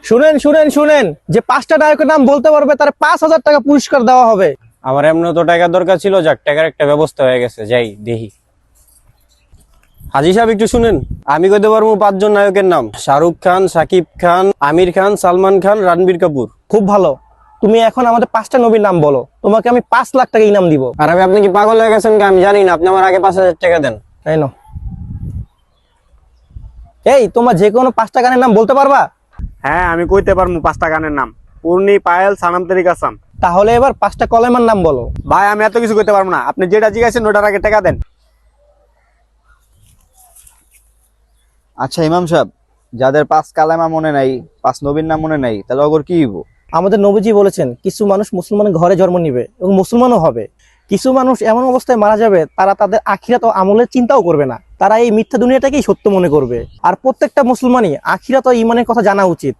শুনেন শুনেন শুনেন, যে 5টা নায়কের নাম বলতে পারবে তার 5,000 টাকা পুরস্কার দেওয়া হবে। আমার এমন তো টাকার দরকার ছিল, যাক টাকার একটা ব্যবস্থা হয়ে গেছে, যাই দেখি। হাজি সাহেব একটু শুনেন, আমি কইতে পারবো 5জন নায়কের নাম: শাহরুখ খান, সাকিব খান, আমির খান, সালমান খান, রণবীর কাপুর। খুব ভালো, তুমি এখন আমাদের 5টা নবীর নাম বলো, তোমাকে আমি 5 লাখ টাকা ইনাম দিব। আর আপনি কি পাগল হয়ে গেছেন? আমি জানি না, আপনি আমার আগে 5,000 টাকা দেন। তাই না? এই তোমার যে কোনো 5টা গানের নাম বলতে পারবা? হ্যাঁ, আমি কইতে পারবো 5টা গানের নাম: পূর্ণি, পায়েল, সানাম তেরি কাসাম। তাহলে এবার 5টা কলেমার নাম বলো। ভাই, আমি এত কিছু কইতে পারবো না, আপনি যেটা জিজ্ঞাসেন ওটার আগে টাকা দেন। আচ্ছা ইমাম সাহেব, যাদের 5 কালেমা মনে নাই, 5 নবীর নাম মনে নাই, তাহলে অগর কি হইব? আমাদের নবীজি বলেছেন কিছু মানুষ মুসলমানের ঘরে জন্ম নিবে এবং মুসলমানও হবে। কিছু মানুষ এমন অবস্থায় মারা যাবে তারা তাদের আখিরাত ও আমলের চিন্তাও করবে না, তারা এই মিথ্যা দুনিয়াটাকেই সত্য মনে করবে। আর প্রত্যেকটা মুসলমানই আখিরাত ও ঈমানের কথা জানা উচিত।